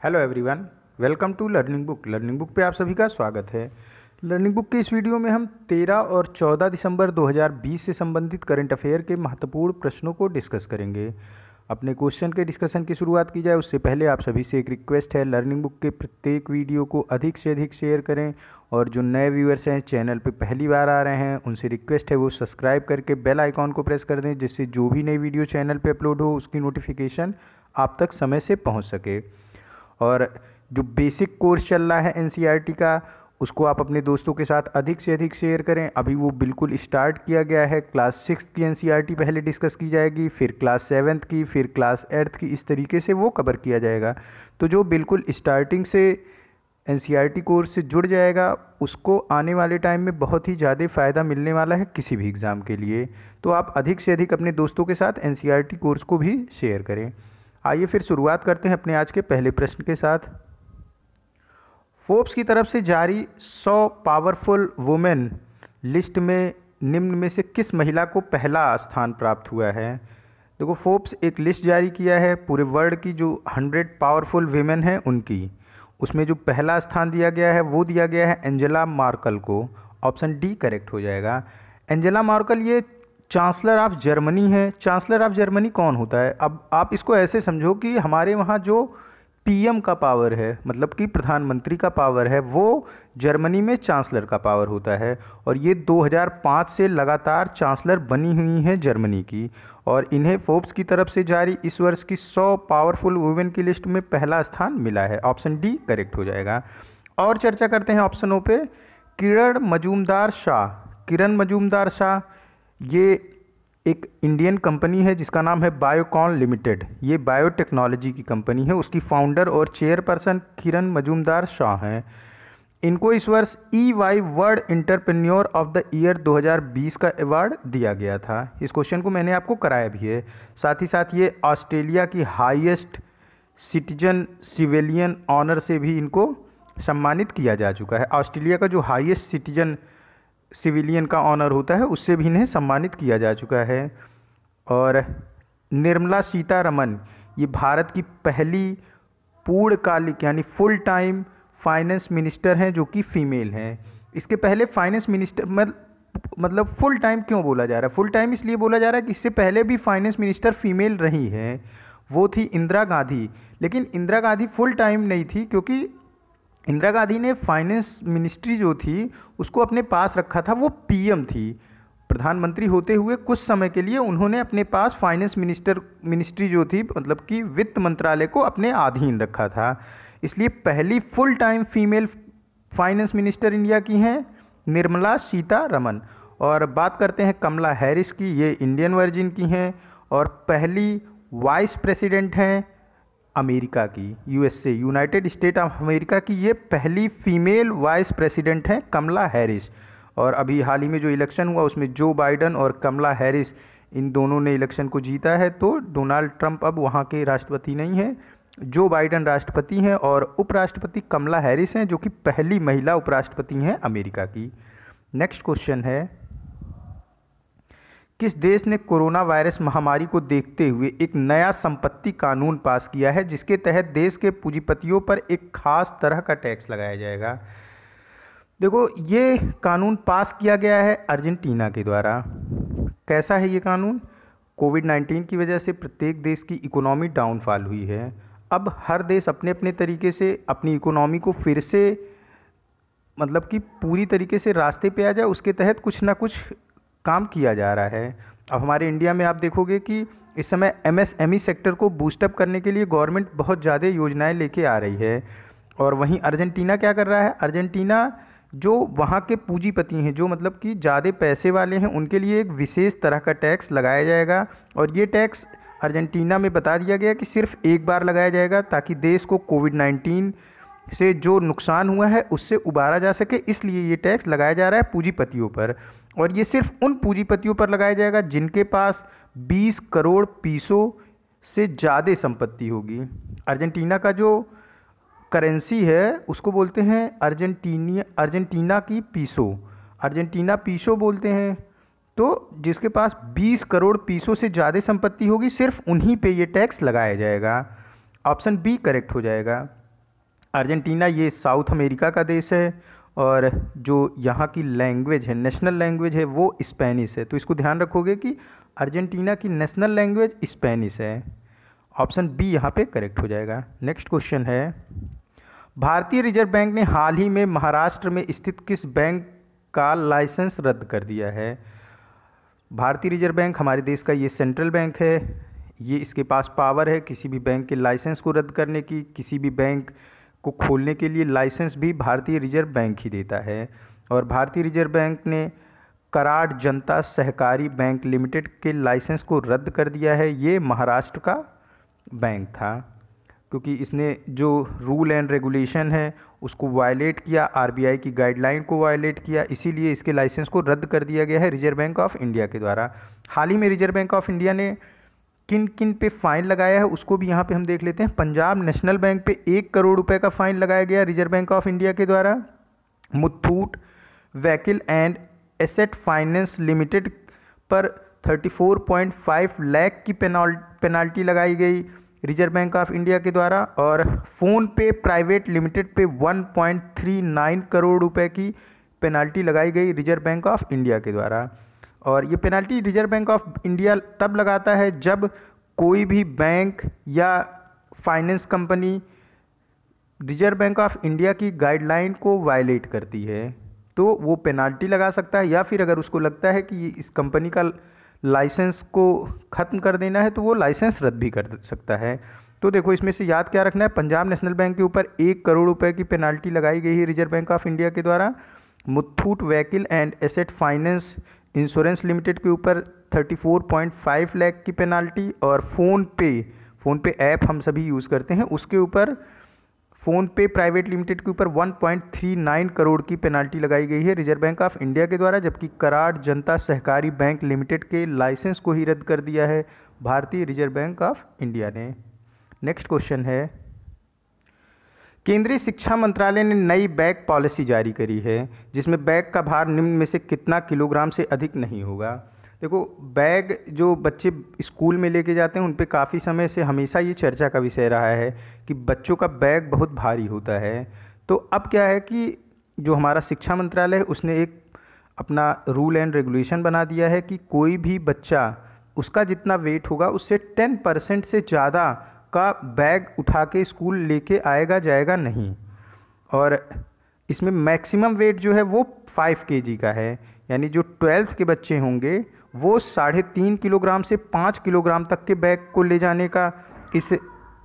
Hello everyone, welcome to learning book. Learning book पे आप सभी का स्वागत है। लर्निंग बुक के इस वीडियो में हम 13 और 14 दिसंबर 2020 से संबंधित करंट अफेयर के महत्वपूर्ण प्रश्नों को डिस्कस करेंगे। अपने क्वेश्चन के डिस्कशन की शुरुआत की जाए उससे पहले आप सभी से एक रिक्वेस्ट है, लर्निंग बुक के प्रत्येक वीडियो को अधिक से अधिक शेयर करें और जो नए व्यूअर्स हैं, चैनल पे पहली बार आ रहे हैं, उनसे रिक्वेस्ट है वो सब्सक्राइब करके बेल आइकॉन को प्रेस कर दें, जिससे जो भी नई वीडियो चैनल पे अपलोड हो उसकी नोटिफिकेशन आप तक समय से पहुँच सके। और जो बेसिक कोर्स चल रहा है एनसीईआरटी का, उसको आप अपने दोस्तों के साथ अधिक से अधिक शेयर करें। अभी वो बिल्कुल स्टार्ट किया गया है। क्लास 6 की एनसीईआरटी पहले डिस्कस की जाएगी, फिर क्लास 7 की, फिर क्लास 8 की, इस तरीके से वो कवर किया जाएगा। तो जो बिल्कुल स्टार्टिंग से एनसीईआरटी कोर्स से जुड़ जाएगा उसको आने वाले टाइम में बहुत ही ज़्यादा फ़ायदा मिलने वाला है किसी भी एग्ज़ाम के लिए। तो आप अधिक से अधिक अपने दोस्तों के साथ एनसीईआरटी कोर्स को भी शेयर करें। आइए फिर शुरुआत करते हैं अपने आज के पहले प्रश्न के साथ। फोर्ब्स की तरफ से जारी 100 पावरफुल वुमेन लिस्ट में निम्न में से किस महिला को पहला स्थान प्राप्त हुआ है? देखो, फोर्ब्स एक लिस्ट जारी किया है पूरे वर्ल्ड की जो 100 पावरफुल वीमेन हैं उनकी। उसमें जो पहला स्थान दिया गया है वो दिया गया है एंजेला मार्कल को। ऑप्शन डी करेक्ट हो जाएगा। एंजेला मार्कल ये चांसलर ऑफ जर्मनी है। चांसलर ऑफ जर्मनी कौन होता है? अब आप इसको ऐसे समझो कि हमारे वहाँ जो पीएम का पावर है, मतलब कि प्रधानमंत्री का पावर है, वो जर्मनी में चांसलर का पावर होता है। और ये 2005 से लगातार चांसलर बनी हुई हैं जर्मनी की। और इन्हें फोर्ब्स की तरफ से जारी इस वर्ष की 100 पावरफुल वुमेन की लिस्ट में पहला स्थान मिला है। ऑप्शन डी करेक्ट हो जाएगा। और चर्चा करते हैं ऑप्शनों पे। किरण मजूमदार शाह। किरण मजूमदार शाह ये एक इंडियन कंपनी है जिसका नाम है बायोकॉन लिमिटेड। ये बायोटेक्नोलॉजी की कंपनी है। उसकी फाउंडर और चेयरपर्सन किरण मजूमदार शाह हैं। इनको इस वर्ष EY world entrepreneur of the year 2020 का अवार्ड दिया गया था। इस क्वेश्चन को मैंने आपको कराया भी है। साथ ही साथ ये ऑस्ट्रेलिया की हाईएस्ट सिटीजन सिविलियन ऑनर से भी इनको सम्मानित किया जा चुका है। ऑस्ट्रेलिया का जो हाईएस्ट सिटीजन सिविलियन का ऑनर होता है उससे भी इन्हें सम्मानित किया जा चुका है। और निर्मला सीतारमन ये भारत की पहली पूर्णकालिक यानी फुल टाइम फाइनेंस मिनिस्टर हैं जो कि फीमेल हैं। इसके पहले फाइनेंस मिनिस्टर मतलब फुल टाइम क्यों बोला जा रहा है? फुल टाइम इसलिए बोला जा रहा है कि इससे पहले भी फाइनेंस मिनिस्टर फीमेल रही हैं। वो थी इंदिरा गांधी। लेकिन इंदिरा गांधी फुल टाइम नहीं थी क्योंकि इंदिरा गांधी ने फाइनेंस मिनिस्ट्री जो थी उसको अपने पास रखा था। वो पीएम थी। प्रधानमंत्री होते हुए कुछ समय के लिए उन्होंने अपने पास फाइनेंस मिनिस्ट्री जो थी, मतलब कि वित्त मंत्रालय को अपने अधीन रखा था। इसलिए पहली full time female finance minister India की हैं निर्मला सीतारमन। और बात करते हैं कमला हैरिस की। ये इंडियन वर्जिन की हैं और पहली वाइस प्रेसिडेंट हैं अमेरिका की, USA United state of America की ये पहली फीमेल वाइस प्रेसिडेंट हैं कमला हैरिस। और अभी हाल ही में जो इलेक्शन हुआ उसमें जो बाइडन और कमला हैरिस इन दोनों ने इलेक्शन को जीता है। तो डोनाल्ड ट्रंप अब वहाँ के राष्ट्रपति नहीं हैं, जो बाइडन राष्ट्रपति हैं और उपराष्ट्रपति कमला हैरिस हैं जो कि पहली महिला उपराष्ट्रपति हैं अमेरिका की। नेक्स्ट क्वेश्चन है, किस देश ने कोरोना वायरस महामारी को देखते हुए एक नया संपत्ति कानून पास किया है जिसके तहत देश के पूंजीपतियों पर एक खास तरह का टैक्स लगाया जाएगा? देखो, ये कानून पास किया गया है अर्जेंटीना के द्वारा। कैसा है ये कानून? कोविड-19 की वजह से प्रत्येक देश की इकोनॉमी डाउनफॉल हुई है। अब हर देश अपने अपने तरीके से अपनी इकोनॉमी को फिर से मतलब कि पूरी तरीके से रास्ते पे आ जाए, उसके तहत कुछ ना कुछ काम किया जा रहा है। अब हमारे इंडिया में आप देखोगे कि इस समय MSME सेक्टर को बूस्टअप करने के लिए गवर्नमेंट बहुत ज़्यादा योजनाएं लेके आ रही है। और वहीं अर्जेंटीना क्या कर रहा है? अर्जेंटीना जो वहाँ के पूंजीपति हैं, जो मतलब कि ज़्यादा पैसे वाले हैं, उनके लिए एक विशेष तरह का टैक्स लगाया जाएगा। और ये टैक्स अर्जेंटीना में बता दिया गया कि सिर्फ एक बार लगाया जाएगा ताकि देश को कोविड-19 से जो नुकसान हुआ है उससे उबारा जा सके। इसलिए ये टैक्स लगाया जा रहा है पूंजीपतियों पर। और ये सिर्फ उन पूंजीपतियों पर लगाया जाएगा जिनके पास 20 करोड़ पीसो से ज़्यादा संपत्ति होगी। अर्जेंटीना का जो करेंसी है उसको बोलते हैं अर्जेंटीना की पीसो। अर्जेंटीना पीसो बोलते हैं। तो जिसके पास 20 करोड़ पीसो से ज़्यादा संपत्ति होगी सिर्फ उन्हीं पे ये टैक्स लगाया जाएगा। ऑप्शन बी करेक्ट हो जाएगा। अर्जेंटीना ये साउथ अमेरिका का देश है और जो यहाँ की लैंग्वेज है, नेशनल लैंग्वेज है, वो स्पेनिश है। तो इसको ध्यान रखोगे कि अर्जेंटीना की नेशनल लैंग्वेज स्पेनिश है। ऑप्शन बी यहाँ पे करेक्ट हो जाएगा। नेक्स्ट क्वेश्चन है, भारतीय रिजर्व बैंक ने हाल ही में महाराष्ट्र में स्थित किस बैंक का लाइसेंस रद्द कर दिया है? भारतीय रिजर्व बैंक हमारे देश का ये सेंट्रल बैंक है। ये इसके पास पावर है किसी भी बैंक के लाइसेंस को रद्द करने की। किसी भी बैंक को खोलने के लिए लाइसेंस भी भारतीय रिजर्व बैंक ही देता है। और भारतीय रिजर्व बैंक ने कराड़ जनता सहकारी बैंक लिमिटेड के लाइसेंस को रद्द कर दिया है। ये महाराष्ट्र का बैंक था क्योंकि इसने जो रूल एंड रेगुलेशन है उसको वायलेट किया, आरबीआई की गाइडलाइन को वायलेट किया, इसीलिए इसके लाइसेंस को रद्द कर दिया गया है रिजर्व बैंक ऑफ इंडिया के द्वारा। हाल ही में रिजर्व बैंक ऑफ इंडिया ने किन किन पे फाइन लगाया है उसको भी यहाँ पे हम देख लेते हैं। पंजाब नेशनल बैंक पे 1 करोड़ रुपए का फाइन लगाया गया रिजर्व बैंक ऑफ इंडिया के द्वारा। Muthoot vehicle and asset finance limited पर 34.5 लाख की पेनाल्टी लगाई गई रिजर्व बैंक ऑफ इंडिया के द्वारा। और फ़ोन पे प्राइवेट लिमिटेड पे 1.39 करोड़ रुपए की पेनाल्टी लगाई गई रिजर्व बैंक ऑफ इंडिया के द्वारा। और ये penalty reserve bank of India तब लगाता है जब कोई भी बैंक या finance company reserve bank of India की गाइडलाइन को वायलेट करती है तो वो पेनाल्टी लगा सकता है, या फिर अगर उसको लगता है कि इस कंपनी का लाइसेंस को ख़त्म कर देना है तो वो लाइसेंस रद्द भी कर सकता है। तो देखो इसमें से याद क्या रखना है, पंजाब नेशनल बैंक के ऊपर 1 करोड़ रुपए की पेनाल्टी लगाई गई है रिजर्व बैंक ऑफ इंडिया के द्वारा। Muthoot vehicle and asset finance insurance limited के ऊपर 34.5 लाख की पेनाल्टी। और फ़ोन पे ऐप हम सभी यूज़ करते हैं, उसके ऊपर फ़ोन पे प्राइवेट लिमिटेड के ऊपर 1.39 करोड़ की पेनाल्टी लगाई गई है रिजर्व बैंक ऑफ इंडिया के द्वारा। जबकि कराड़ जनता सहकारी बैंक लिमिटेड के लाइसेंस को ही रद्द कर दिया है भारतीय रिजर्व बैंक ऑफ इंडिया ने। नेक्स्ट क्वेश्चन है, केंद्रीय शिक्षा मंत्रालय ने नई बैग पॉलिसी जारी करी है जिसमें बैग का भार निम्न में से कितना किलोग्राम से अधिक नहीं होगा। देखो बैग जो बच्चे स्कूल में लेके जाते हैं उन पे काफ़ी समय से हमेशा ये चर्चा का विषय रहा है कि बच्चों का बैग बहुत भारी होता है। तो अब क्या है कि जो हमारा शिक्षा मंत्रालय है उसने एक अपना रूल एंड रेगुलेशन बना दिया है कि कोई भी बच्चा उसका जितना वेट होगा उससे 10% से ज़्यादा का बैग उठा के स्कूल लेके आएगा जाएगा नहीं। और इसमें मैक्सिमम वेट जो है वो 5 kg का है, यानी जो 12th के बच्चे होंगे वो 3.5 किलोग्राम से 5 किलोग्राम तक के बैग को ले जाने का इस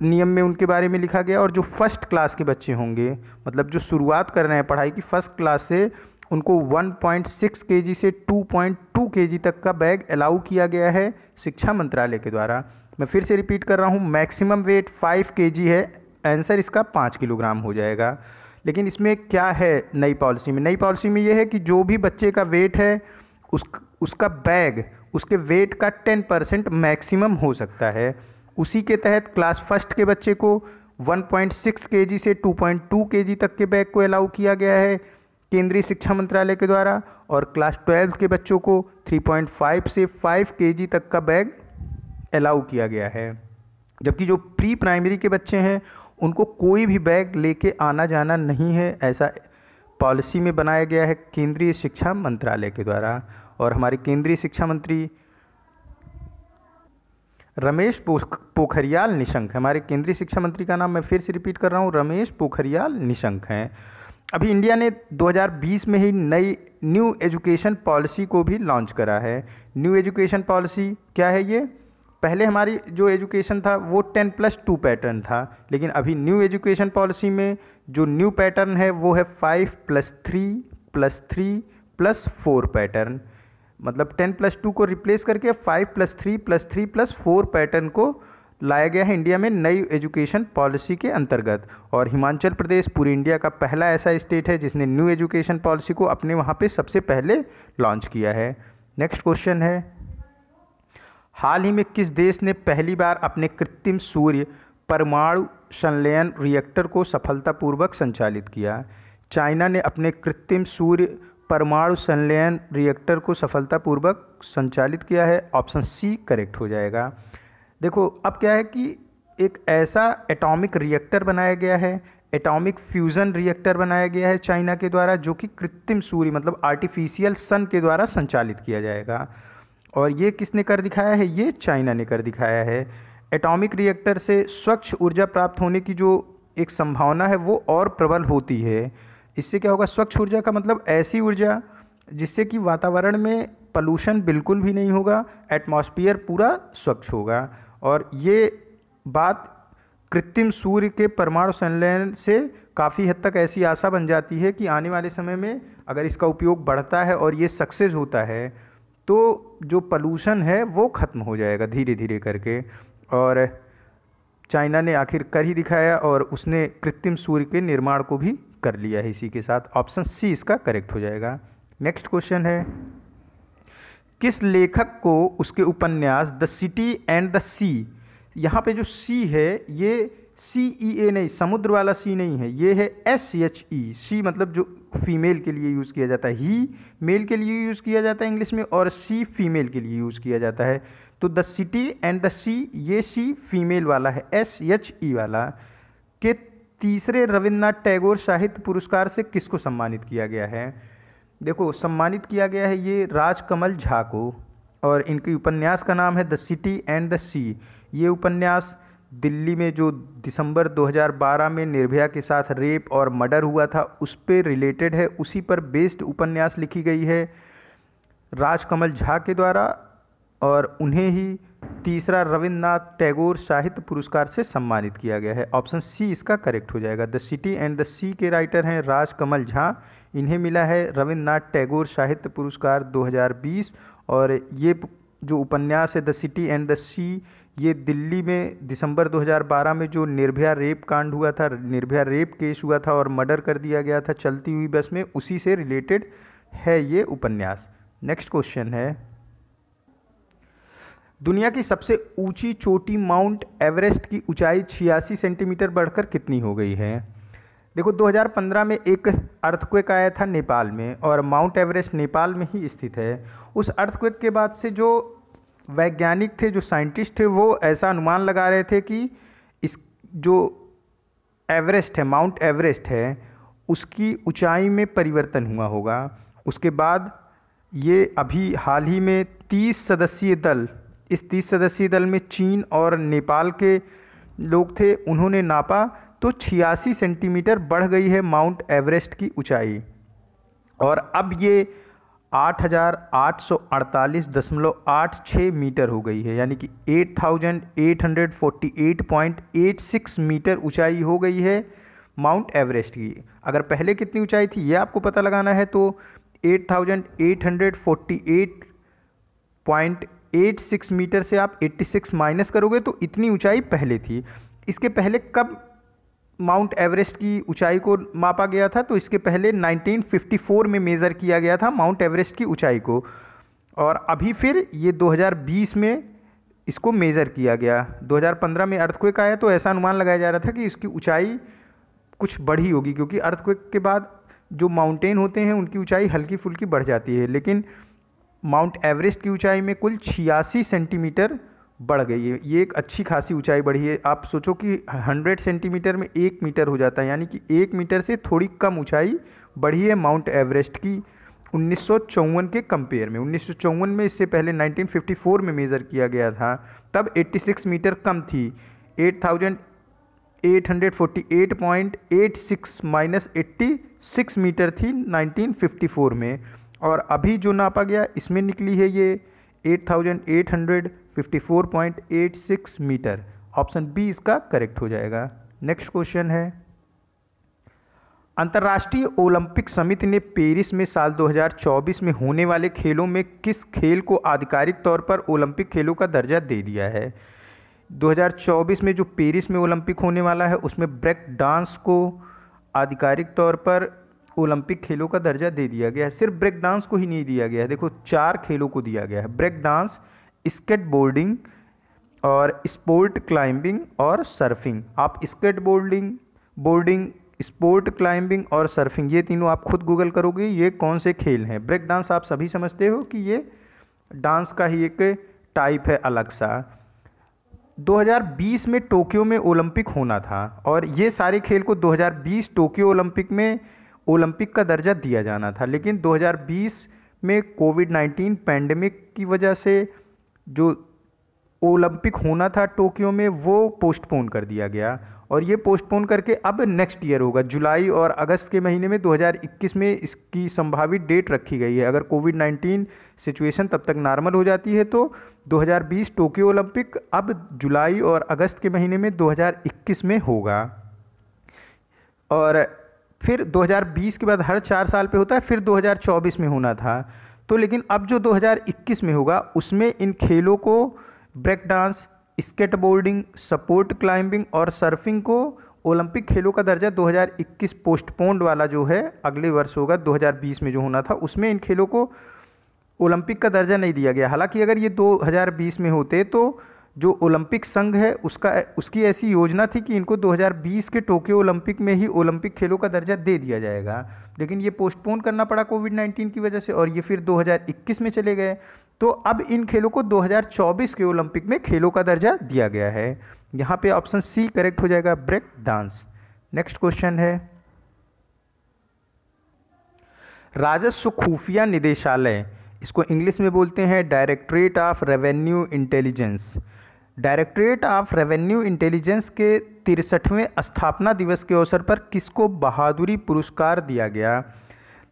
नियम में उनके बारे में लिखा गया। और जो फर्स्ट क्लास के बच्चे होंगे, मतलब जो शुरुआत कर रहे हैं पढ़ाई की फर्स्ट क्लास से, उनको 1.6 kg से 2.2 kg तक का बैग अलाउ किया गया है शिक्षा मंत्रालय के द्वारा। मैं फिर से रिपीट कर रहा हूँ, मैक्सिमम वेट 5 kg है, आंसर इसका 5 किलोग्राम हो जाएगा। लेकिन इसमें क्या है नई पॉलिसी में? नई पॉलिसी में ये है कि जो भी बच्चे का वेट है उसका बैग उसके वेट का 10% मैक्सिमम हो सकता है। उसी के तहत क्लास फर्स्ट के बच्चे को 1.6 kg से 2.2 kg तक के बैग को अलाउ किया गया है केंद्रीय शिक्षा मंत्रालय के द्वारा। और क्लास 12 के बच्चों को 3.5 से 5 kg तक का बैग अलाउ किया गया है। जबकि जो प्री प्राइमरी के बच्चे हैं उनको कोई भी बैग लेके आना जाना नहीं है, ऐसा पॉलिसी में बनाया गया है केंद्रीय शिक्षा मंत्रालय के द्वारा। और हमारे केंद्रीय शिक्षा मंत्री रमेश पोखरियाल निशंक, हमारे केंद्रीय शिक्षा मंत्री का नाम मैं फिर से रिपीट कर रहा हूँ, रमेश पोखरियाल निशंक हैं। अभी इंडिया ने 2020 में ही नई न्यू एजुकेशन पॉलिसी को भी लॉन्च करा है। न्यू एजुकेशन पॉलिसी क्या है ये? पहले हमारी जो एजुकेशन था वो 10+2 पैटर्न था, लेकिन अभी न्यू एजुकेशन पॉलिसी में जो न्यू पैटर्न है वो है 5+3+3+4 पैटर्न। मतलब 10+2 को रिप्लेस करके 5+3+3+4 पैटर्न को लाया गया है इंडिया में नई एजुकेशन पॉलिसी के अंतर्गत। और हिमाचल प्रदेश पूरे इंडिया का पहला ऐसा स्टेट है जिसने न्यू एजुकेशन पॉलिसी को अपने वहाँ पे सबसे पहले लॉन्च किया है। नेक्स्ट क्वेश्चन है, हाल ही में किस देश ने पहली बार अपने कृत्रिम सूर्य परमाणु संलयन रिएक्टर को सफलतापूर्वक संचालित किया? चाइना ने अपने कृत्रिम सूर्य परमाणु संलयन रिएक्टर को सफलतापूर्वक संचालित किया है। ऑप्शन सी करेक्ट हो जाएगा। देखो अब क्या है कि एक ऐसा एटॉमिक रिएक्टर बनाया गया है, एटॉमिक फ्यूज़न रिएक्टर बनाया गया है चाइना के द्वारा, जो कि कृत्रिम सूर्य मतलब आर्टिफिशियल सन के द्वारा संचालित किया जाएगा। और ये किसने कर दिखाया है? ये चाइना ने कर दिखाया है। एटॉमिक रिएक्टर से स्वच्छ ऊर्जा प्राप्त होने की जो एक संभावना है वो और प्रबल होती है। इससे क्या होगा? स्वच्छ ऊर्जा का मतलब ऐसी ऊर्जा जिससे कि वातावरण में पॉल्यूशन बिल्कुल भी नहीं होगा, एटमॉस्फेयर पूरा स्वच्छ होगा। और ये बात कृत्रिम सूर्य के परमाणु संलयन से काफ़ी हद तक ऐसी आशा बन जाती है कि आने वाले समय में अगर इसका उपयोग बढ़ता है और ये सक्सेस होता है तो जो पॉल्यूशन है वो ख़त्म हो जाएगा धीरे धीरे करके। और चाइना ने आखिर कर ही दिखाया और उसने कृत्रिम सूर्य के निर्माण को भी कर लिया है इसी के साथ। ऑप्शन सी इसका करेक्ट हो जाएगा। नेक्स्ट क्वेश्चन है, किस लेखक को उसके उपन्यास द सिटी एंड द सी, यहाँ पे जो सी है ये CEA नहीं, समुद्र वाला सी नहीं है, ये है SHE। सी मतलब जो फीमेल के लिए यूज़ किया जाता है, ही मेल के लिए यूज़ किया जाता है इंग्लिश में, और सी फीमेल के लिए यूज़ किया जाता है। तो द सिटी एंड द सी, ये सी फीमेल वाला है, SHE वाला। के तीसरे रविन्द्रनाथ टैगोर साहित्य पुरस्कार से किसको सम्मानित किया गया है? देखो, सम्मानित किया गया है ये राजकमल झा को, और इनके उपन्यास का नाम है द सिटी एंड द सी। ये उपन्यास दिल्ली में जो दिसंबर 2012 में निर्भया के साथ रेप और मर्डर हुआ था उस पर रिलेटेड है, उसी पर बेस्ड उपन्यास लिखी गई है राजकमल झा के द्वारा, और उन्हें ही तीसरा रविन्द्रनाथ टैगोर साहित्य पुरस्कार से सम्मानित किया गया है। ऑप्शन सी इसका करेक्ट हो जाएगा। द सिटी एंड द सी के राइटर हैं राजकमल झा, इन्हें मिला है रविन्द्रनाथ टैगोर साहित्य पुरस्कार 2020। और ये जो उपन्यास है द सिटी एंड द सी, ये दिल्ली में दिसंबर 2012 में जो निर्भया रेप कांड हुआ था, निर्भया रेप केस हुआ था और मर्डर कर दिया गया था चलती हुई बस में, उसी से रिलेटेड है ये उपन्यास। नेक्स्ट क्वेश्चन है, दुनिया की सबसे ऊंची चोटी माउंट एवरेस्ट की ऊंचाई 86 सेंटीमीटर बढ़कर कितनी हो गई है? देखो, 2015 में एक अर्थक्वेक आया था नेपाल में, और माउंट एवरेस्ट नेपाल में ही स्थित है। उस अर्थक्वेक के बाद से जो वैज्ञानिक थे, जो साइंटिस्ट थे, वो ऐसा अनुमान लगा रहे थे कि इस जो एवरेस्ट है, माउंट एवरेस्ट है, उसकी ऊंचाई में परिवर्तन हुआ होगा। उसके बाद ये अभी हाल ही में 30 सदस्यीय दल, इस 30 सदस्यीय दल में चीन और नेपाल के लोग थे, उन्होंने नापा तो 86 सेंटीमीटर बढ़ गई है माउंट एवरेस्ट की ऊंचाई, और अब ये 8,848.86 मीटर हो गई है, यानी कि 8,848.86 मीटर ऊंचाई हो गई है माउंट एवरेस्ट की। अगर पहले कितनी ऊंचाई थी ये आपको पता लगाना है, तो 8,848.86 मीटर से आप 86 माइनस करोगे तो इतनी ऊंचाई पहले थी। इसके पहले कब माउंट एवरेस्ट की ऊंचाई को मापा गया था? तो इसके पहले 1954 में मेज़र किया गया था माउंट एवरेस्ट की ऊंचाई को, और अभी फिर ये 2020 में इसको मेज़र किया गया। 2015 में अर्थक्वेक आया तो ऐसा अनुमान लगाया जा रहा था कि इसकी ऊंचाई कुछ बढ़ी होगी, क्योंकि अर्थक्वेक के बाद जो माउंटेन होते हैं उनकी ऊंचाई हल्की फुल्की बढ़ जाती है, लेकिन माउंट एवरेस्ट की ऊंचाई में कुल 86 सेंटीमीटर बढ़ गई है। ये एक अच्छी खासी ऊंचाई बढ़ी है। आप सोचो कि 100 सेंटीमीटर में 1 मीटर हो जाता है, यानी कि 1 मीटर से थोड़ी कम ऊंचाई बढ़ी है माउंट एवरेस्ट की 1954 के कंपेयर में। 1954 में, इससे पहले 1954 में मेज़र किया गया था, तब 86 मीटर कम थी, 8,848.86 माइनस 86 मीटर थी 1954 में, और अभी जो नापा गया इसमें निकली है ये 8,854.86 मीटर। ऑप्शन बी इसका करेक्ट हो जाएगा। नेक्स्ट क्वेश्चन है, अंतर्राष्ट्रीय ओलंपिक समिति ने पेरिस में साल 2024 में होने वाले खेलों में किस खेल को आधिकारिक तौर पर ओलंपिक खेलों का दर्जा दे दिया है? 2024 में जो पेरिस में ओलंपिक होने वाला है उसमें ब्रेक डांस को आधिकारिक तौर पर ओलंपिक खेलों का दर्जा दे दिया गया है। सिर्फ ब्रेक डांस को ही नहीं दिया गया है, देखो 4 खेलों को दिया गया है, ब्रेक डांस, स्केट बोर्डिंग और स्पोर्ट क्लाइंबिंग और सर्फिंग। आप स्केट बोर्डिंग, स्पोर्ट क्लाइंबिंग और सर्फिंग, ये तीनों आप खुद गूगल करोगे ये कौन से खेल हैं। ब्रेक डांस आप सभी समझते हो कि ये डांस का ही एक टाइप है अलग सा। 2020 में टोक्यो में ओलंपिक होना था और ये सारे खेल को 2020 टोक्यो ओलंपिक में ओलंपिक का दर्जा दिया जाना था, लेकिन 2020 में कोविड-19 पैंडेमिक की वजह से जो ओलंपिक होना था टोक्यो में वो पोस्टपोन कर दिया गया और ये पोस्टपोन करके अब नेक्स्ट ईयर होगा। जुलाई और अगस्त के महीने में 2021 में इसकी संभावित डेट रखी गई है। अगर कोविड-19 सिचुएशन तब तक नॉर्मल हो जाती है तो 2020 टोक्यो ओलंपिक अब जुलाई और अगस्त के महीने में 2021 में होगा। और फिर 2020 के बाद हर 4 साल पे होता है, फिर 2024 में होना था। तो लेकिन अब जो 2021 में होगा उसमें इन खेलों को break dance, skateboarding, sport climbing और सर्फिंग को ओलंपिक खेलों का दर्जा 2021 पोस्टपोन्ड वाला जो है अगले वर्ष होगा, 2020 में जो होना था उसमें इन खेलों को ओलंपिक का दर्जा नहीं दिया गया। हालांकि अगर ये 2020 में होते तो जो ओलंपिक संघ है उसकी ऐसी योजना थी कि इनको 2020 के टोक्यो ओलंपिक में ही ओलंपिक खेलों का दर्जा दे दिया जाएगा, लेकिन ये पोस्टपोन करना पड़ा कोविड-19 की वजह से और ये फिर 2021 में चले गए। तो अब इन खेलों को 2024 के ओलंपिक में खेलों का दर्जा दिया गया है। यहाँ पे ऑप्शन सी करेक्ट हो जाएगा, ब्रेक डांस। नेक्स्ट क्वेश्चन है, राजस्व खुफिया निदेशालय, इसको इंग्लिश में बोलते हैं directorate of revenue intelligence. Directorate of revenue intelligence के 63वें स्थापना दिवस के अवसर पर किसको बहादुरी पुरस्कार दिया गया?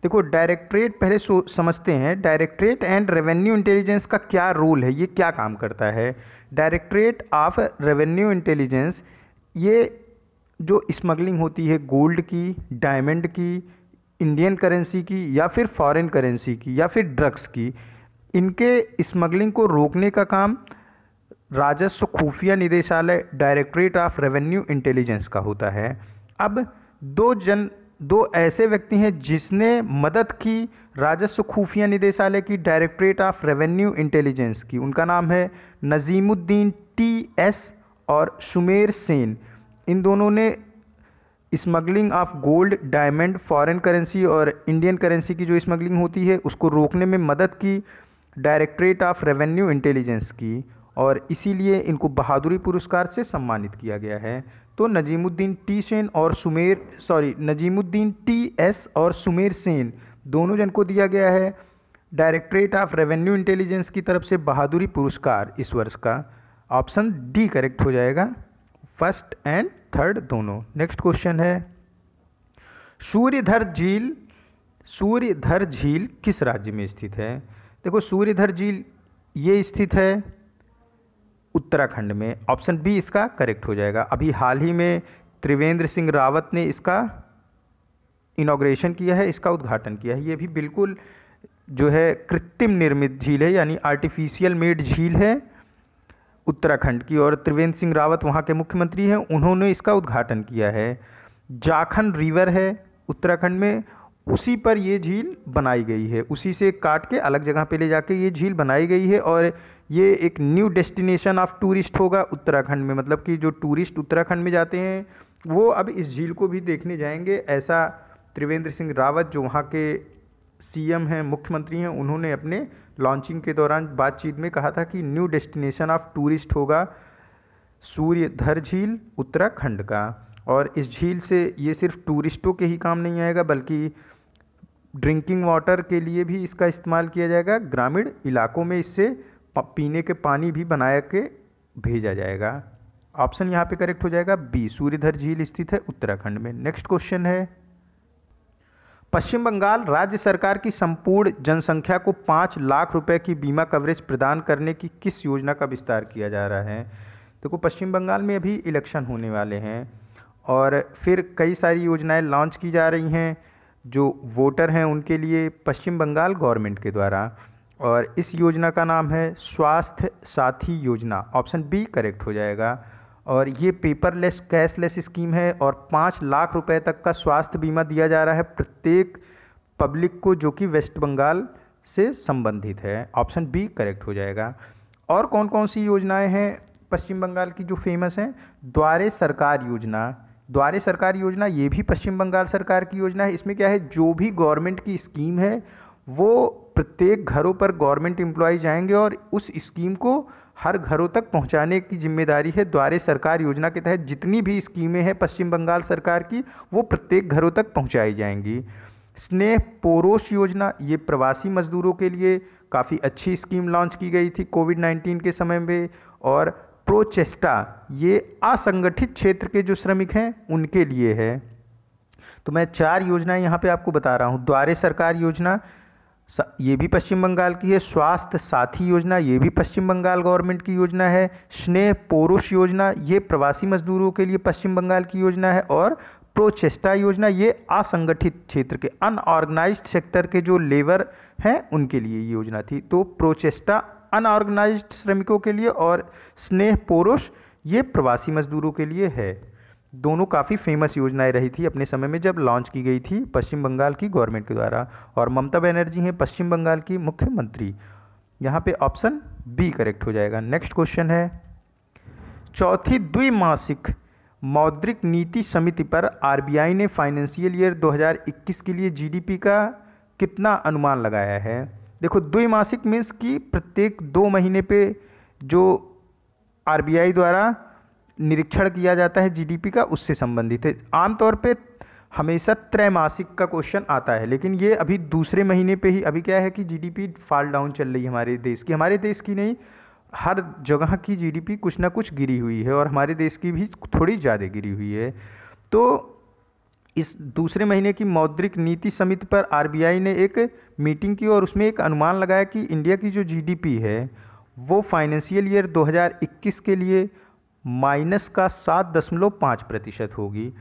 देखो, डायरेक्टरेट पहले समझते हैं डायरेक्टरेट एंड रेवेन्यू इंटेलिजेंस का क्या रोल है, ये क्या काम करता है। डायरेक्टरेट ऑफ रेवेन्यू इंटेलिजेंस ये जो स्मगलिंग होती है गोल्ड की, डायमंड की, इंडियन करेंसी की या फिर फॉरेन करेंसी की या फिर ड्रग्स की, इनके स्मगलिंग को रोकने का काम राजस्व खुफिया निदेशालय डायरेक्टरेट ऑफ रेवेन्यू इंटेलिजेंस का होता है। अब दो ऐसे व्यक्ति हैं जिसने मदद की राजस्व खुफिया निदेशालय की डायरेक्टरेट ऑफ रेवेन्यू इंटेलिजेंस की। उनका नाम है नजीमुद्दीन TS और सुमेर सेन। इन दोनों ने smuggling of gold, diamond, foreign currency और इंडियन करेंसी की जो स्मगलिंग होती है उसको रोकने में मदद की डायरेक्टरेट ऑफ रेवेन्यू इंटेलिजेंस की और इसीलिए इनको बहादुरी पुरस्कार से सम्मानित किया गया है। तो नजीमुद्दीन TS और सुमेर सेन दोनों जन को दिया गया है डायरेक्टरेट ऑफ रेवेन्यू इंटेलिजेंस की तरफ से बहादुरी पुरस्कार इस वर्ष का। ऑप्शन डी करेक्ट हो जाएगा, फर्स्ट एंड थर्ड दोनों। नेक्स्ट क्वेश्चन है, सूर्यधर झील किस राज्य में स्थित है? देखो, सूर्यधर झील ये स्थित है उत्तराखंड में। ऑप्शन बी इसका करेक्ट हो जाएगा। अभी हाल ही में त्रिवेंद्र सिंह रावत ने इसका इनॉग्रेशन किया है, इसका उद्घाटन किया है। ये भी बिल्कुल जो है कृत्रिम निर्मित झील है, यानी आर्टिफिशियल मेड झील है उत्तराखंड की और त्रिवेंद्र सिंह रावत वहाँ के मुख्यमंत्री हैं, उन्होंने इसका उद्घाटन किया है। जाखन रिवर है उत्तराखंड में, उसी पर ये झील बनाई गई है, उसी से काट के अलग जगह पे ले जाके ये झील बनाई गई है और ये एक न्यू डेस्टिनेशन ऑफ टूरिस्ट होगा उत्तराखंड में। मतलब कि जो टूरिस्ट उत्तराखंड में जाते हैं वो अब इस झील को भी देखने जाएंगे, ऐसा त्रिवेंद्र सिंह रावत जो वहाँ के CM हैं, मुख्यमंत्री हैं, उन्होंने अपने लॉन्चिंग के दौरान बातचीत में कहा था कि न्यू डेस्टिनेशन ऑफ टूरिस्ट होगा सूर्यधर झील उत्तराखंड का। और इस झील से ये सिर्फ टूरिस्टों के ही काम नहीं आएगा बल्कि ड्रिंकिंग वाटर के लिए भी इसका इस्तेमाल किया जाएगा। ग्रामीण इलाकों में इससे पीने के पानी भी बना के भेजा जाएगा। ऑप्शन यहाँ पे करेक्ट हो जाएगा बी, सूर्यधर झील स्थित है उत्तराखंड में। नेक्स्ट क्वेश्चन है, पश्चिम बंगाल राज्य सरकार की संपूर्ण जनसंख्या को 5 लाख रुपए की बीमा कवरेज प्रदान करने की किस योजना का विस्तार किया जा रहा है? देखो, पश्चिम बंगाल में अभी इलेक्शन होने वाले हैं और फिर कई सारी योजनाएं लॉन्च की जा रही हैं जो वोटर हैं उनके लिए पश्चिम बंगाल गवर्नमेंट के द्वारा, और इस योजना का नाम है स्वास्थ्य साथी योजना। ऑप्शन बी करेक्ट हो जाएगा। और ये पेपरलेस कैशलेस स्कीम है और 5 लाख रुपए तक का स्वास्थ्य बीमा दिया जा रहा है प्रत्येक पब्लिक को जो कि वेस्ट बंगाल से संबंधित है। ऑप्शन बी करेक्ट हो जाएगा। और कौन कौन सी योजनाएं हैं पश्चिम बंगाल की जो फेमस हैं? द्वारे सरकार योजना। द्वारे सरकार योजना ये भी पश्चिम बंगाल सरकार की योजना है। इसमें क्या है, जो भी गवर्नमेंट की स्कीम है वो प्रत्येक घरों पर गवर्नमेंट एम्प्लॉय जाएंगे और उस स्कीम को हर घरों तक पहुंचाने की जिम्मेदारी है। द्वारे सरकार योजना के तहत जितनी भी स्कीमें हैं पश्चिम बंगाल सरकार की, वो प्रत्येक घरों तक पहुंचाई जाएंगी। स्नेह पोरोश योजना, ये प्रवासी मजदूरों के लिए काफ़ी अच्छी स्कीम लॉन्च की गई थी कोविड-19 के समय में। और प्रोचेस्टा, ये असंगठित क्षेत्र के जो श्रमिक हैं उनके लिए है। तो मैं 4 योजनाएं यहाँ पे आपको बता रहा हूँ। द्वारे सरकार योजना, ये भी पश्चिम बंगाल की है। स्वास्थ्य साथी योजना, ये भी पश्चिम बंगाल गवर्नमेंट की योजना है। स्नेह पोरुष योजना, ये प्रवासी मजदूरों के लिए पश्चिम बंगाल की योजना है। और प्रोचेस्टा योजना, ये असंगठित क्षेत्र के अनऑर्गेनाइज्ड सेक्टर के जो लेबर हैं उनके लिए ये योजना थी। तो प्रोचेस्टा अनऑर्गेनाइज्ड श्रमिकों के लिए और स्नेह पोरुष ये प्रवासी मजदूरों के लिए है। दोनों काफ़ी फेमस योजनाएं रही थी अपने समय में जब लॉन्च की गई थी पश्चिम बंगाल की गवर्नमेंट के द्वारा। और ममता बनर्जी हैं पश्चिम बंगाल की मुख्यमंत्री। यहाँ पे ऑप्शन बी करेक्ट हो जाएगा। नेक्स्ट क्वेश्चन है, चौथी द्विमासिक मौद्रिक नीति समिति पर आरबीआई ने फाइनेंशियल ईयर 2021 के लिए जीडीपी का कितना अनुमान लगाया है। देखो, द्विमासिक मीन्स कि प्रत्येक 2 महीने पे जो आरबीआई द्वारा निरीक्षण किया जाता है जीडीपी का, उससे संबंधित है। आमतौर पे हमेशा त्रैमासिक का क्वेश्चन आता है, लेकिन ये अभी दूसरे महीने पे ही, अभी क्या है कि जीडीपी फॉल डाउन चल रही है हमारे देश की नहीं, हर जगह की जीडीपी कुछ ना कुछ गिरी हुई है और हमारे देश की भी थोड़ी ज़्यादा गिरी हुई है। तो इस दूसरे महीने की मौद्रिक नीति समिति पर आरबीआई ने एक मीटिंग की और उसमें एक अनुमान लगाया कि इंडिया की जो जीडीपी है वो फाइनेंशियल ईयर 2021 के लिए -7.5% होगी।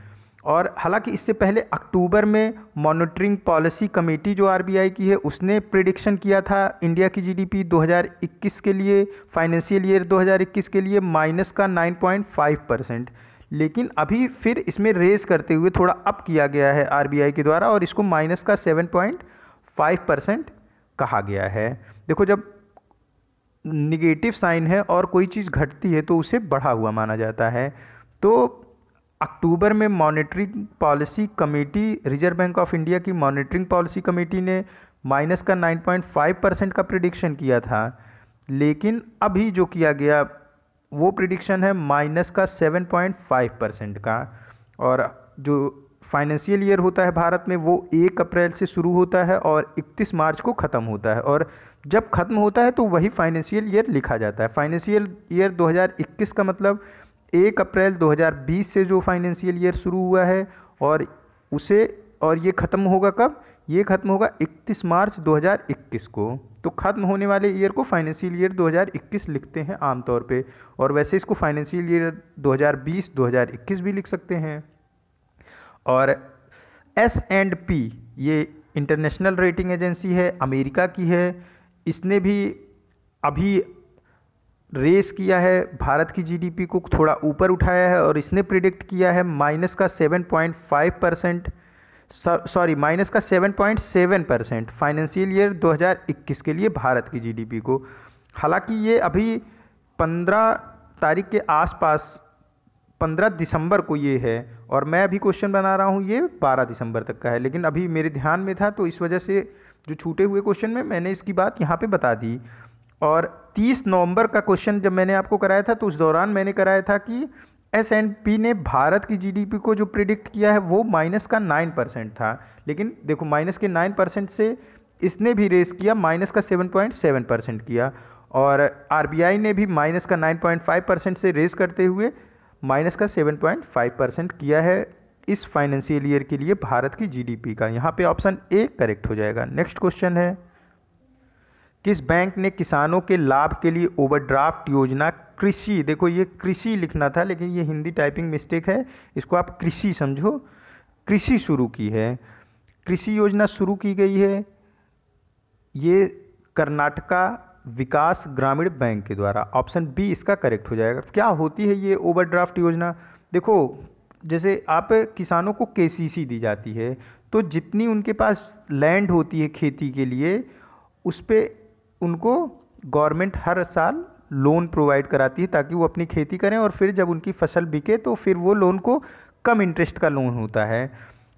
और हालांकि इससे पहले अक्टूबर में मॉनिटरिंग पॉलिसी कमेटी जो आरबीआई की है उसने प्रेडिक्शन किया था इंडिया की जीडीपी 2021 के लिए, फाइनेंशियल ईयर 2021 के लिए -9.5%। लेकिन अभी फिर इसमें रेज करते हुए थोड़ा अप किया गया है आरबीआई के द्वारा और इसको -7.5% कहा गया है। देखो, जब निगेटिव साइन है और कोई चीज़ घटती है तो उसे बढ़ा हुआ माना जाता है। तो अक्टूबर में monitoring policy committee, reserve bank of India की मॉनेटरिंग पॉलिसी कमेटी ने -9.5% का प्रिडिक्शन किया था, लेकिन अभी जो किया गया वो प्रिडिक्शन है -7.5% का। और जो फाइनेंशियल ईयर होता है भारत में वो 1 अप्रैल से शुरू होता है और 31 मार्च को ख़त्म होता है। और जब ख़त्म होता है तो वही फाइनेंशियल ईयर लिखा जाता है। फाइनेंशियल ईयर 2021 का मतलब 1 अप्रैल 2020 से जो फाइनेंशियल ईयर शुरू हुआ है और ये ख़त्म होगा कब? ये ख़त्म होगा 31 मार्च 2021 को। तो ख़त्म होने वाले ईयर को फाइनेंशियल ईयर 2021 लिखते हैं आमतौर पे, और वैसे इसको फाइनेंशियल ईयर 2020-2021 भी लिख सकते हैं। और S&P, ये इंटरनेशनल रेटिंग एजेंसी है, अमेरिका की है, इसने भी अभी रेस किया है भारत की जीडीपी को, थोड़ा ऊपर उठाया है और इसने प्रिडिक्ट किया है -7% फाइनेंशियल ईयर 2021 के लिए भारत की जीडीपी को। हालांकि ये अभी 15 तारीख के आसपास, 15 दिसंबर को ये है और मैं अभी क्वेश्चन बना रहा हूँ ये 12 दिसंबर तक का है, लेकिन अभी मेरे ध्यान में था तो इस वजह से जो छूटे हुए क्वेश्चन में मैंने इसकी बात यहाँ पे बता दी। और 30 नवंबर का क्वेश्चन जब मैंने आपको कराया था तो उस दौरान मैंने कराया था कि S&P ने भारत की जीडीपी को जो प्रिडिक्ट किया है वो -9% था, लेकिन देखो -9% से इसने भी रेस किया, -7.7% किया। और आरबीआई ने भी -9.5% से रेस करते हुए -7.5% किया है इस फाइनेंशियल ईयर के लिए भारत की जीडीपी का। यहाँ पे ऑप्शन ए करेक्ट हो जाएगा। नेक्स्ट क्वेश्चन है, किस बैंक ने किसानों के लाभ के लिए ओवरड्राफ्ट योजना कृषि, देखो ये कृषि लिखना था लेकिन ये हिंदी टाइपिंग मिस्टेक है, इसको आप कृषि समझो, कृषि शुरू की है। कृषि योजना शुरू की गई है ये कर्नाटका विकास ग्रामीण बैंक के द्वारा। ऑप्शन बी इसका करेक्ट हो जाएगा। क्या होती है ये ओवरड्राफ्ट योजना? देखो, जैसे आप किसानों को केसीसी दी जाती है तो जितनी उनके पास लैंड होती है खेती के लिए उस पर उनको गवर्नमेंट हर साल लोन प्रोवाइड कराती है ताकि वो अपनी खेती करें और फिर जब उनकी फसल बिके तो फिर वो लोन को कम इंटरेस्ट का लोन होता है।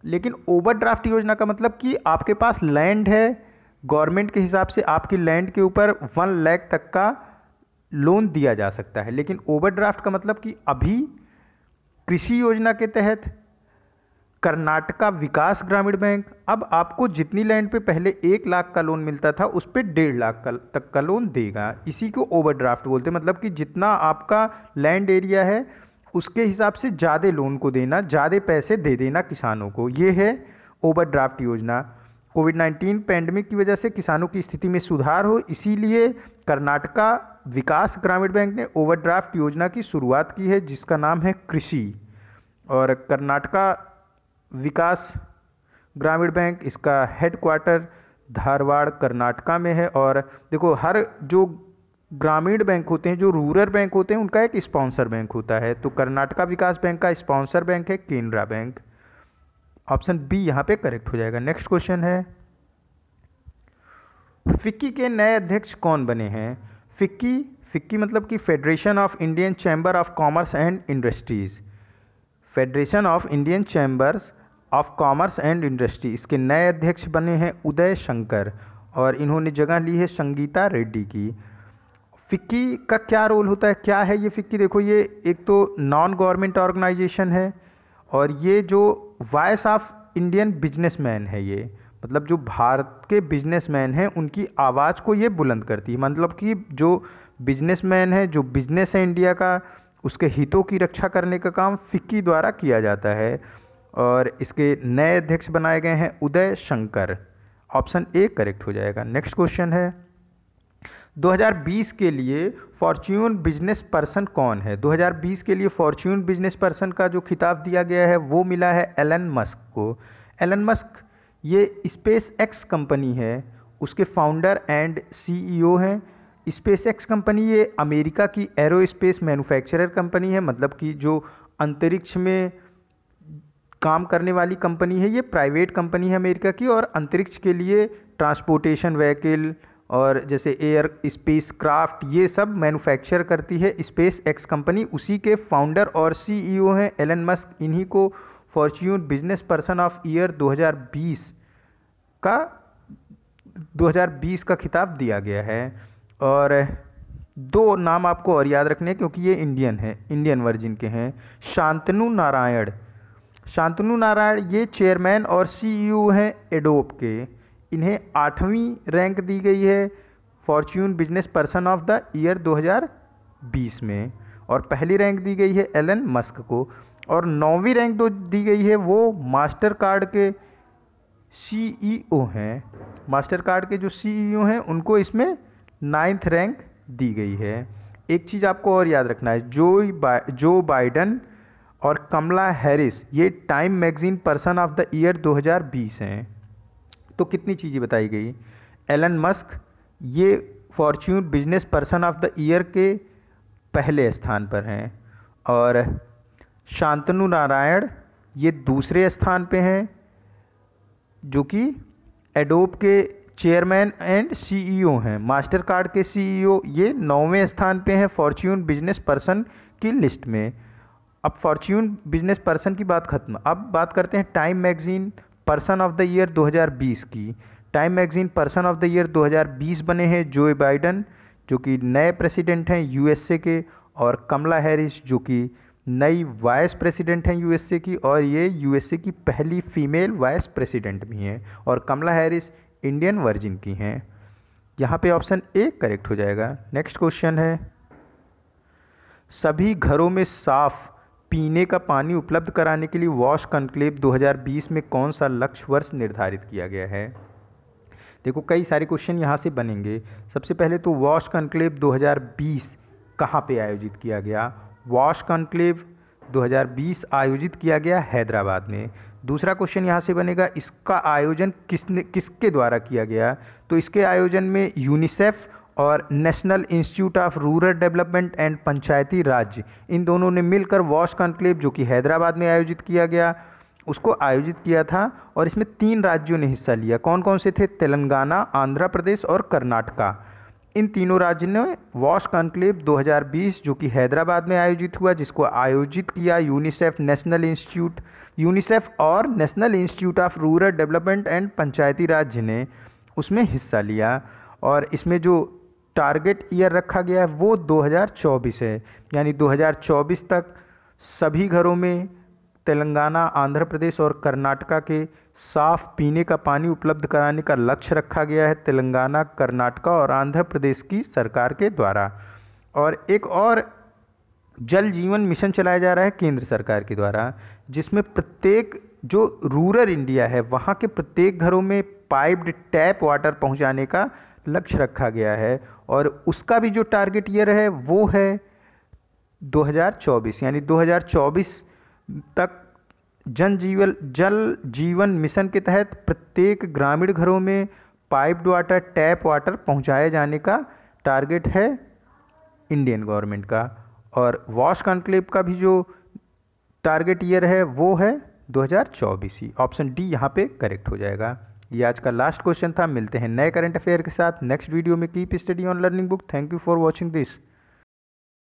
लेकिन ओवरड्राफ्ट योजना का मतलब कि आपके पास लैंड है, गवर्नमेंट के हिसाब से आपकी लैंड के ऊपर 1 लाख तक का लोन दिया जा सकता है। लेकिन ओवरड्राफ्ट का मतलब कि अभी कृषि योजना के तहत कर्नाटका विकास ग्रामीण बैंक अब आपको जितनी लैंड पे पहले 1 लाख का लोन मिलता था उस पर 1.5 लाख तक का लोन देगा। इसी को ओवरड्राफ्ट बोलते हैं। मतलब कि जितना आपका लैंड एरिया है उसके हिसाब से ज़्यादा लोन को देना, ज़्यादा पैसे दे देना किसानों को, ये है ओवरड्राफ्ट योजना। कोविड-19 पैंडमिक की वजह से किसानों की स्थिति में सुधार हो, इसीलिए कर्नाटका विकास ग्रामीण बैंक ने ओवरड्राफ्ट योजना की शुरुआत की है, जिसका नाम है कृषि। और कर्नाटका विकास ग्रामीण बैंक, इसका हेडक्वार्टर धारवाड़ कर्नाटका में है। और देखो, हर जो ग्रामीण बैंक होते हैं, जो रूरल बैंक होते हैं, उनका एक स्पॉन्सर बैंक होता है। तो कर्नाटका विकास बैंक का स्पॉन्सर बैंक है केनरा बैंक। ऑप्शन बी यहाँ पे करेक्ट हो जाएगा। नेक्स्ट क्वेश्चन है, फिक्की के नए अध्यक्ष कौन बने हैं? फिक्की मतलब कि federation of Indian chamber of commerce and industries, federation of Indian chambers of commerce and industry, इसके नए अध्यक्ष बने हैं उदय शंकर, और इन्होंने जगह ली है संगीता रेड्डी की। फिक्की का क्या रोल होता है, क्या है ये फिक्की? देखो, ये एक तो नॉन गवर्नमेंट ऑर्गेनाइजेशन है, और ये जो वॉइस ऑफ इंडियन बिजनेसमैन है, ये मतलब जो भारत के बिजनेसमैन हैं उनकी आवाज़ को ये बुलंद करती है। मतलब कि जो बिजनेसमैन है, जो बिजनेस है इंडिया का, उसके हितों की रक्षा करने का काम फिक्की द्वारा किया जाता है। और इसके नए अध्यक्ष बनाए गए हैं Uday Shankar. Option A correct हो जाएगा। नेक्स्ट क्वेश्चन है, 2020 के लिए फॉर्च्यून बिजनेस पर्सन कौन है? 2020 के लिए फॉर्च्यून बिजनेस पर्सन का जो खिताब दिया गया है वो मिला है एलन मस्क को। एलन मस्क ये स्पेस एक्स कंपनी है, उसके फाउंडर एंड सीईओ हैं। स्पेस एक्स कंपनी ये अमेरिका की एरोस्पेस मैन्युफैक्चरर कंपनी है, मतलब कि जो अंतरिक्ष में काम करने वाली कंपनी है। ये प्राइवेट कंपनी है अमेरिका की, और अंतरिक्ष के लिए ट्रांसपोर्टेशन व्हीकल और जैसे एयर स्पेस क्राफ्ट ये सब मैन्युफैक्चर करती है स्पेस एक्स कंपनी। उसी के फाउंडर और सीईओ हैं एलन मस्क। इन्हीं को Fortune business person of year 2020 का खिताब दिया गया है। और 2 नाम आपको और याद रखने हैं क्योंकि ये इंडियन है, इंडियन वर्जिन के हैं। शांतनु नारायण ये चेयरमैन और सीईओ हैं एडोब के। इन्हें 8वीं रैंक दी गई है Fortune business person of the year 2020 में, और पहली रैंक दी गई है एलन मस्क को। और 9वीं रैंक दी गई है वो मास्टर कार्ड के सीईओ हैं। मास्टर कार्ड के जो सीईओ हैं उनको इसमें 9th रैंक दी गई है। एक चीज़ आपको और याद रखना है, जो बाइडन और कमला हैरिस ये time magazine person of the year 2020 हैं। तो कितनी चीज़ें बताई गई? एलन मस्क ये Fortune business person of the year के पहले स्थान पर हैं, और शांतनु नारायण ये दूसरे स्थान पे हैं, जो कि एडोब के चेयरमैन एंड सीईओ हैं। मास्टर कार्ड के सीईओ ये 9वें स्थान पे हैं फॉर्च्यून बिजनेस पर्सन की लिस्ट में। अब फॉर्च्यून बिजनेस पर्सन की बात खत्म, अब बात करते हैं time magazine person of the year 2020 की। Time magazine person of the year 2020 बने हैं जो बाइडन, जो कि नए प्रेसिडेंट हैं यूएसए के, और कमला हैरिस जो कि नई वाइस प्रेसिडेंट हैं यूएसए की, और ये यूएसए की पहली फीमेल वाइस प्रेसिडेंट भी हैं। और कमला हैरिस इंडियन वर्जिन की हैं। यहाँ पे ऑप्शन ए करेक्ट हो जाएगा। नेक्स्ट क्वेश्चन है, सभी घरों में साफ पीने का पानी उपलब्ध कराने के लिए वॉश कॉन्क्लेव 2020 में कौन सा लक्ष्य वर्ष निर्धारित किया गया है? देखो, कई सारे क्वेश्चन यहाँ से बनेंगे। सबसे पहले तो वॉश कॉन्क्लेव 2020 कहाँ पे आयोजित किया गया? वॉश कॉन्क्लेव 2020 आयोजित किया गया हैदराबाद में। दूसरा क्वेश्चन यहाँ से बनेगा, इसका आयोजन किसके द्वारा किया गया? तो इसके आयोजन में यूनिसेफ और National Institute of Rural Development and Panchayati Raj, इन दोनों ने मिलकर वॉश कॉन्क्लेव जो कि हैदराबाद में आयोजित किया गया उसको आयोजित किया था। और इसमें 3 राज्यों ने हिस्सा लिया। कौन कौन से थे? तेलंगाना, आंध्र प्रदेश और कर्नाटका। इन तीनों राज्यों ने वॉश कॉन्क्लेव 2020 जो कि हैदराबाद में आयोजित हुआ, जिसको आयोजित किया यूनिसेफ और National Institute of Rural Development and Panchayati Raj ने, उसमें हिस्सा लिया। और इसमें जो टारगेट ईयर रखा गया है वो 2024 है, यानी 2024 तक सभी घरों में तेलंगाना, आंध्र प्रदेश और कर्नाटका के साफ पीने का पानी उपलब्ध कराने का लक्ष्य रखा गया है तेलंगाना, कर्नाटका और आंध्र प्रदेश की सरकार के द्वारा। और एक और जल जीवन मिशन चलाया जा रहा है केंद्र सरकार के द्वारा, जिसमें प्रत्येक जो रूरल इंडिया है वहाँ के प्रत्येक घरों में पाइप्ड टैप वाटर पहुँचाने का लक्ष्य रखा गया है। और उसका भी जो टारगेट ईयर है वो है 2024, यानी 2024 तक जल जीवन मिशन के तहत प्रत्येक ग्रामीण घरों में पाइप्ड वाटर, टैप वाटर पहुंचाए जाने का टारगेट है इंडियन गवर्नमेंट का। और वॉश कॉन्क्लेव का भी जो टारगेट ईयर है वो है 2024 ही। ऑप्शन डी यहाँ पे करेक्ट हो जाएगा। ये आज का लास्ट क्वेश्चन था। मिलते हैं नए करंट अफेयर के साथ नेक्स्ट वीडियो में। Keep study on learning book. Thank you for watching this.